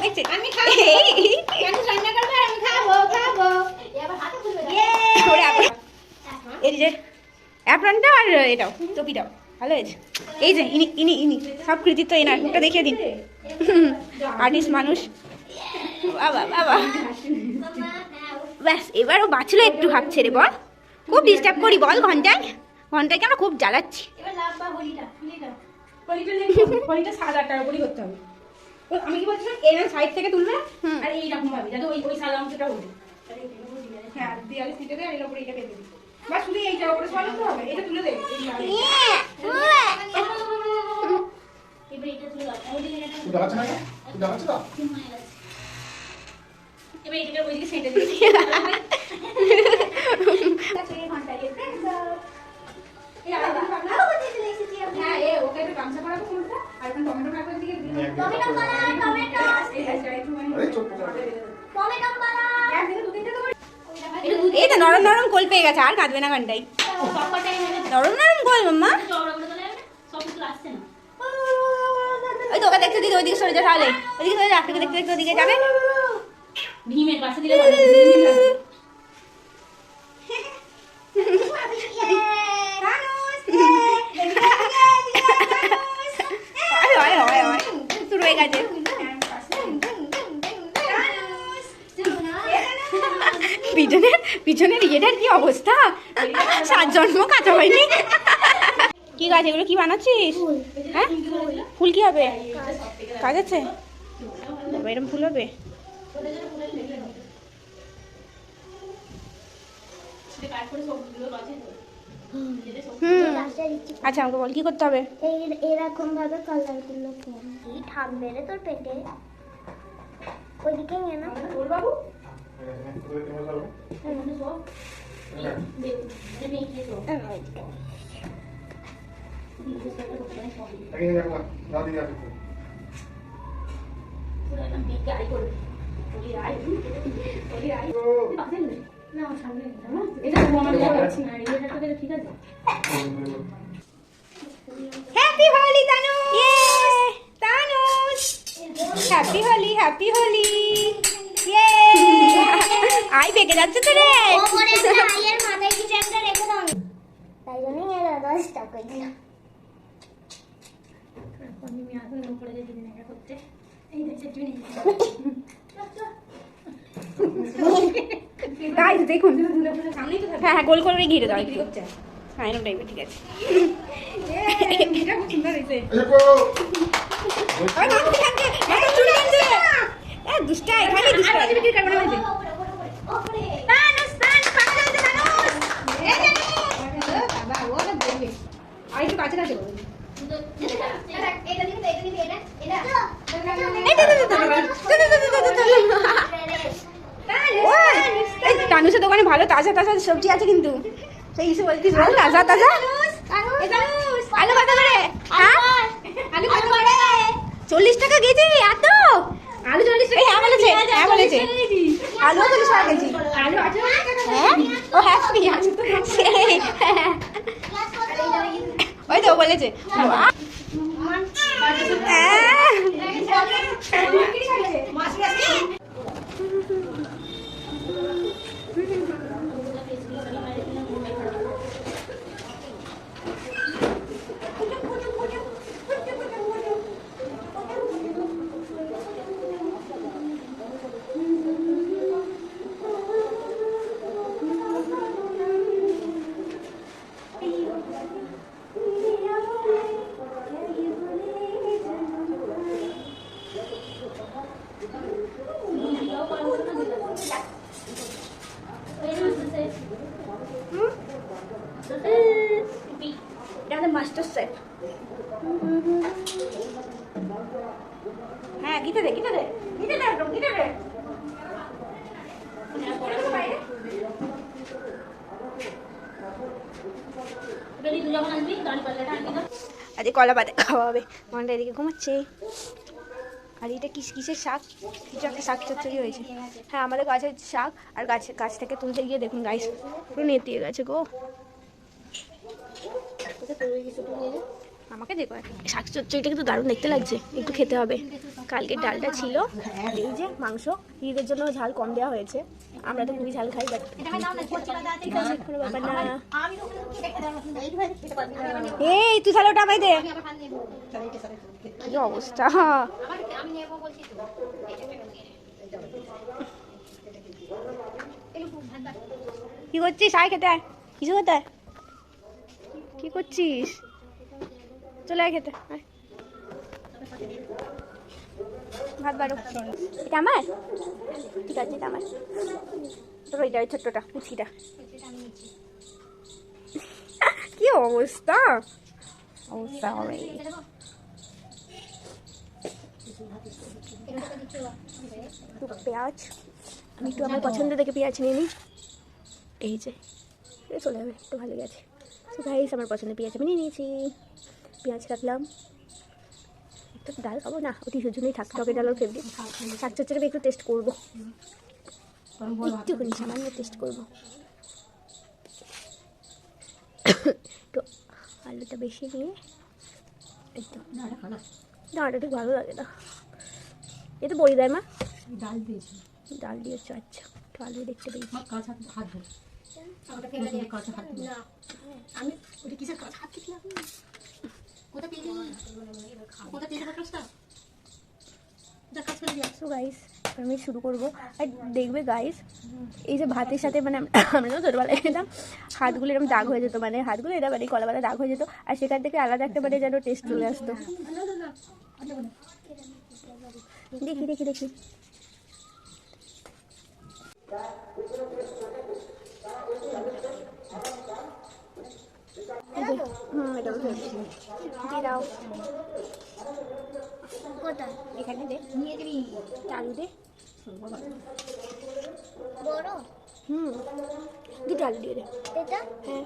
দেখছে এই যে অ্যাপ্রনটা আর এটাও টপিটাও ভালো হয়েছে। এই যে ইনি ইনি ইনি সব কৃতিত্ব এনার, মুখটা দেখিয়ে দিন। আর্টিস্ট মানুষ, বাবা বাবা। ব্যাস এবারও বাঁচলো একটু, ভাবছে রে বল, খুব ডিস্টার্ব করি বল ঘন্টায় ঘন্টায়, আমরা খুব জ্বালাচ্ছি। আমি কি বলছিলাম, এর সাইড থেকে তুলবে আর এইরকম ভাবে যাতে ওই ওই সাদা অংশটা ওঠে। হ্যাঁ দেয়ালে সিটে দেয়, এর উপরে এটা পেতে দিই, বা শুধু এইটা উপরে সরাতে হবে, এটা তুলে দে। এবার এটা তুলে দাও, ওইদিকে এটা তুলে দাও। এবার এটা ওইদিকে সেটে দিই। হ্যাঁ এ ওকে একটু গামছা পরাবো কোনটা, আর এখন টমেটো রাখবো দিকে। টমেটো করা, টমেটো এই তো নরম নরম কোল পেয়ে গেছে, আর কাঁদবে না ঘন্টাই। নরম নরম কোল মাম্মা। ওই তো ওকে দেখতে দিদি, ওইদিকে সরে যা, তাহলে ওইদিকে সরে যা, দেখতে দেখতে ওদিকে যাবে। ভীমের পাশে দিলে ভালো। পিছনের ইয়েটার কি অবস্থা, 7 জন্ম কাঁচা হয়নি। কি গাছ এগুলো, কি বানাচ্ছিস? হ্যাঁ ফুল কি হবে, কাজ আছে? এরকম ফুল হবে? আচ্ছা আমাকে বল কি করতে হবে। এরকম ভাবে কালার গুলো থাকবে রে তোর পেটে, ওইদিকে নিয়ে না বাবু। Happy Holi তানুষ, happy Holi, happy Holi. I পেকে যাচ্ছে তো রে, মাথায় কিছু একটা রেখে দাও, তাই জন্যই এর 10 টাকা দিলাম। দেখুন হ্যাঁ হ্যাঁ গোল করে ঘিরে দাও একটু, হ্যাঁ এরকম টাইপের, ঠিক আছে। দুষ্টাই খালি দুষ্টাই। আর একটু কাছে কাছে তানুষের দোকানে ভালো তাজা তাজা সবজি আছে কিন্তু, সেই হিসেবে বলছিস বল, তাজা তাজা। আলু কত করে? আলু কত করে? 40 টাকা কেজি? এত আলু 40 টাকা? হ্যাঁ বলেছে, হ্যাঁ বলেছে, আলু 40 টাকা কেজি। আলু আছে হ্যাঁ, ও হ্যাপি আছে তো, ওই তো বলেছে। Master chef. হ্যাঁ গিতে দে, গিতে দে, গিতে দে, একদম গিতে দে। আজকে কলা পাতা খাওয়া হবে, মনটা এদিকে ঘুমাচ্ছে। আর এটা কিসের শাক, কিছু একটা শাক চচ্চড়ি হয়েছে। হ্যাঁ আমাদের গাছের শাক, আর গাছ থেকে তুলতে গিয়ে দেখুন গাছ পুরো নেতিয়ে গেছে গো। আমাকে দেখো শাক চচ্চড়িটা কিন্তু দারুণ দেখতে লাগছে, একটু খেতে হবে। কালকে ডালটা ছিল, এই যে মাংস, ঈদের জন্য ঝাল কম দেওয়া হয়েছে, আমরা তো খুবই ঝাল খাই, বাট ঠিক আছে কোনো ব্যাপার না। এই তুই তাহলে ওটা আমায় দে। কি অবস্থা, কি করছিস? আয় খেতে আয়, কিছু খেতে আয়। কি করছিস? চলে আয় খেতে আয়। ভাত বাড়ো। এটা আমার, ঠিক আছে এটা আমার। তোর ওইটা ওই ছোট্টটা কুচিটা। কি অবস্থা, অবস্থা হবে। পেঁয়াজ আমি একটু আমার পছন্দ থেকে পেঁয়াজ নিয়ে নিই, এই যে চলে যাবে, একটু ভালো গেছে। তো গাইস আমার পছন্দের পেঁয়াজ আমি নিয়ে নিয়েছি, পেঁয়াজ রাখলাম। একটু ডাল খাবো না, ওটি জন্যই থাক, টকের ডাল ফেভারিট। শাক চচ্চড়ি একটু টেস্ট করবো, একটুখানি সামান্য টেস্ট করবো। তো আলুটা বেশি নিয়ে, একদম ডালটা ঠিক ভালো লাগে না, এতে বড়ি দেয় মা, ডাল দিয়েছি, ডাল দিয়েছো, আচ্ছা একটু আলু দেখতে পেয়েছি। সো গাইস আমি শুরু করবো। আর দেখবে গাইস, এই যে ভাতের সাথে মানে আমরা তো ছোটোবেলায় খেতাম, হাতগুলো এরকম দাগ হয়ে যেত, মানে হাতগুলো এটা মানে কলাবেলা দাগ হয়ে যেত, আর সেখান থেকে আলাদা একটা মানে যেন টেস্ট চলে আসতো। দেখি দেখি দেখি এটা দিয়ে দাও, এখানে দে, আলু দে, বড় দুটো আলু দিয়ে দে। এটা হ্যাঁ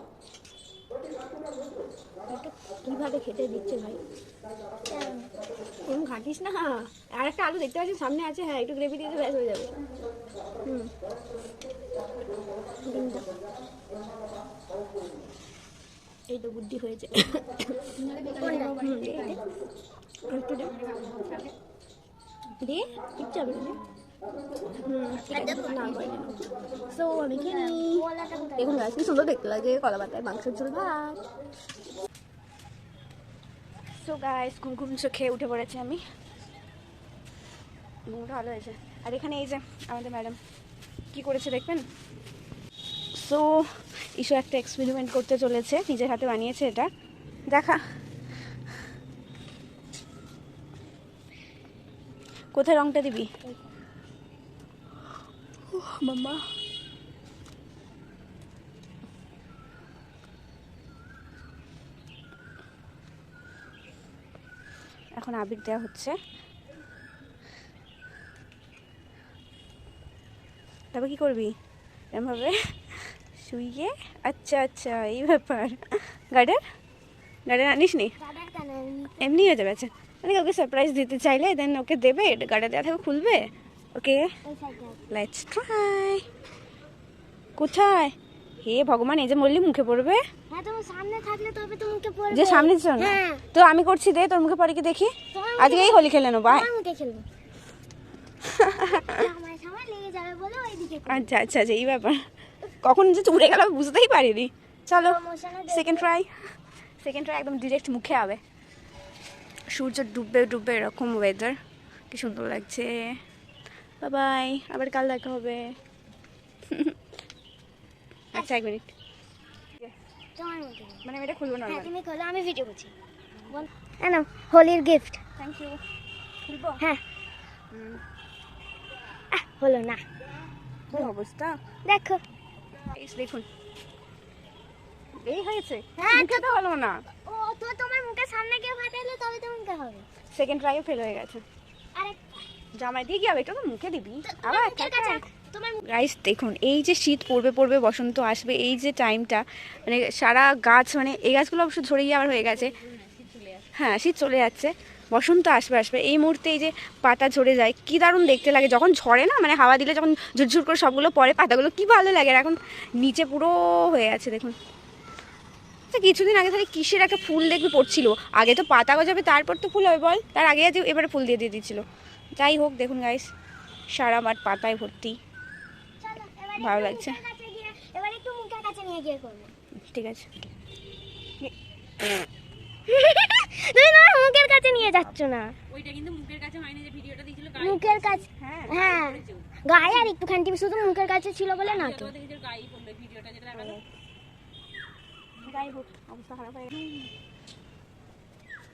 একটু কীভাবে খেতে দিচ্ছে ভাই, এরকম ঘাঁটিস না। আর একটা আলু দেখতে পাচ্ছি সামনে আছে, হ্যাঁ একটু গ্রেভি দিয়ে ব্যাস হয়ে যাবে। ডিমটা এই তো বুদ্ধি হয়েছে। একটু দে দিয়ে কিচ্ছু হবে না। সো আমি খেয়ে নিই। দেখুন গাছ কি সুন্দর দেখতে লাগে, কলা পাতায় মাংসের ঝোল ভাত। সো গাইস ঘুম ঘুম খেয়ে উঠে পড়েছি আমি, ঘুমটা ভালো হয়েছে। আর এখানে এই যে আমাদের ম্যাডাম কি করেছে দেখবেন। সো ইস্যু একটা এক্সপেরিমেন্ট করতে চলেছে, নিজের হাতে বানিয়েছে এটা, দেখা কোথায় রংটা দিবি মাম্মা। এখন আবির দেওয়া হচ্ছে, তারপর কি করবি এরমভাবে শুইয়ে। আচ্ছা আচ্ছা এই ব্যাপার, গার্ডেন আনিস নি, এমনি হয়ে যাবে। আচ্ছা মানে ওকে সারপ্রাইজ দিতে চাইলে দেন ওকে দেবে, গার্ডেন দেওয়া থাকবে খুলবে। Okay let's try. কোথায়? হে ভগবান, এই যে মরলি মুখে পড়বে। যে সামনে ছিল না তো আমি করছি, দে তোর মুখে পড়ে কি দেখি। আজকেই হোলি খেলে নেবো। আচ্ছা আচ্ছা আচ্ছা এই ব্যাপার, কখন যে চুড়ে গেল বুঝতেই পারিনি। চলো সেকেন্ড ট্রাই একদম ডিরেক্ট মুখে হবে। সূর্য ডুববে ডুববে এরকম ওয়েদার, কি সুন্দর লাগছে। বাই, আবার কাল দেখা হবে। আচ্ছা 1 মিনিট, মানে আমি এটা খুলবো না, তুমি খোলো, আমি ভিডিও করছি। না হোলির গিফট। Thank you. খুলবো? হ্যাঁ হলো না, কি অবস্থা দেখো দেখুন, এই হয়েছে। হ্যাঁ মুখে তো হলো না। ও তো তোমার মুখের সামনে কেউ ফাটাইলে তবে তো মুখে হবে। সেকেন্ড ট্রাইও ফেল হয়ে গেছে। আরে জামাই দিয়ে কি হবে, এটা তো মুখে দিবি আবার। তোমার গাইস দেখুন, এই যে শীত পড়বে পড়বে, বসন্ত আসবে, এই যে টাইমটা মানে সারা গাছ, মানে এই গাছগুলো অবশ্য ঝরে গিয়ে আবার হয়ে গেছে। হ্যাঁ শীত চলে যাচ্ছে, বসন্ত আসবে। এই মুহূর্তে এই যে পাতা ঝরে যায়, কি দারুণ দেখতে লাগে যখন ঝরে না, মানে হাওয়া দিলে যখন ঝুরঝুর করে সবগুলো পরে পাতাগুলো কি ভালো লাগে। আর এখন নিচে পুরো হয়ে আছে দেখুন, তো কিছুদিন আগে তাহলে কিসের একটা ফুল দেখবি পড়ছিল, আগে তো পাতা গজাবে তারপর তো ফুল হবে বল, তার আগে আজ এবারে ফুল দিয়ে দিচ্ছিল। যাই হোক দেখুন গাইস, সারা মাঠ পাতায় ভর্তি, ভালো লাগছে। এবার একটু মুখের কাছে নিয়ে গিয়ে করবো। ঠিক আছে। তুমি না মুখের কাছে নিয়ে যাচ্ছ না। ওইটা কিন্তু মুখের কাছে হয়নি, যে ভিডিওটা দিছিল মুখের কাছে, হ্যাঁ গায়ে আর একটুখানি শুধু মুখের কাছে ছিল বলে না তো। গায়ে পড়লো ভিডিওটা যেটা লাগালো। যাই হোক অবস্থা খারাপ হয়ে গেল,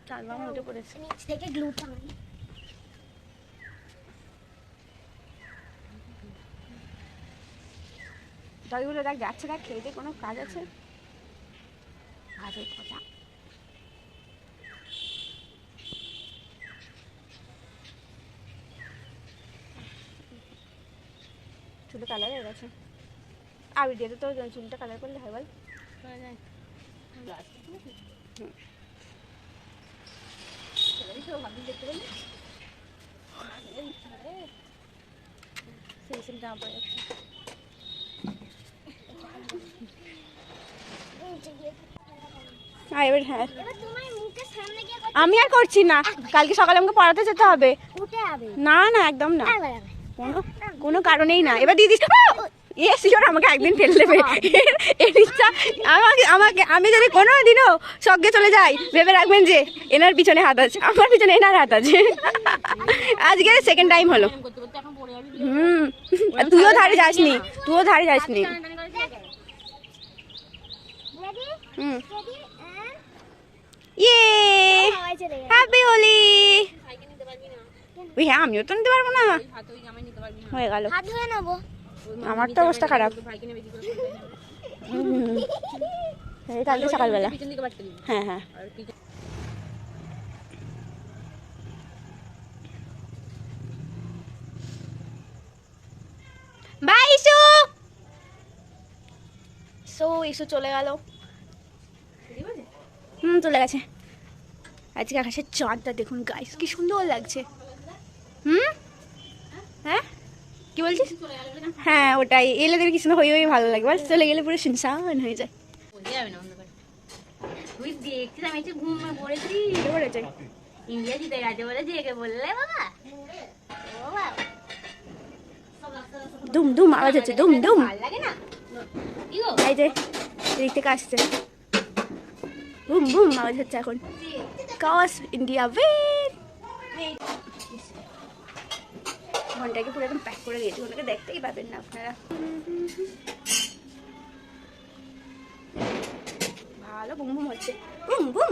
চালবা মধ্যে পড়েছে। নিচ থেকে গ্লু টাঙাই। দইগুলো দেখ যাচ্ছে, দেখ খেতে কোনো কাজ আছে? কাজের কথা। চুলে কালার হয়ে গেছে, আবির দিয়ে তো চুলটা কালার করলে হয় বল? দেখতে পেলে সেই সিমটা আমার যাচ্ছে। এবার হ্যাঁ, এবার তোমার মুখের সামনে গিয়ে আমি আর করছি না, কালকে সকালে আমাকে পড়াতে যেতে হবে। উঠে যাবে। না না একদম না, আবার আবার। কোনো কারণেই না। এবার দিদি শিওর আমাকে একদিন ফেলে দেবে, এর ইচ্ছা। আমাকে আমাকে আমি যদি কোনো দিনও স্বর্গে চলে যাই, ভেবে রাখবেন যে এনার পিছনে হাত আছে, আমার পিছনে এনার হাত আছে। আজকে সেকেন্ড টাইম হলো। তুইও ধারে যাসনি, তুইও ধারে যাসনি। হুম, ইয়ে হ্যাপি হোলি। ওই হ্যাঁ, আমিও তো নিতে পারবো না, হয়ে গেল। হাত ধুয়ে নেবো। আমার তো অবস্থা খারাপ। এই কালকে সকালবেলা, হ্যাঁ হ্যাঁ। By issue. ইসু চলে গেল। চলে গেছে। আজকে আকাশের চাঁদটা দেখুন গাইস, কি সুন্দর লাগছে। হ্যাঁ কি বলছিস? হ্যাঁ ওটাই, এলে দেখবি কি সুন্দর হয়ে হয়ে ভালো লাগে, বল চলে গেলে পুরো শুনশান হয়ে যায়। তুই দেখছিস আমি একটু ঘুমিয়ে পড়েছি। পড়েছে ইন্ডিয়া জিতে গেছে বলে জেগে বললে বাবা। ও বাবা, দুম দুম আওয়াজ হচ্ছে, দুম দুম। ভালো লাগে না? কি গো? এই যে এদিক থেকে আসছে, বুম বুম আওয়াজ হচ্ছে এখন। কস ইন্ডিয়া উইন। ঘন্টাকে পুরো একদম প্যাক করে দিয়েছি, ওনাকে দেখতেই পাবেন না আপনারা। ভালো বুম বুম হচ্ছে, বুম বুম।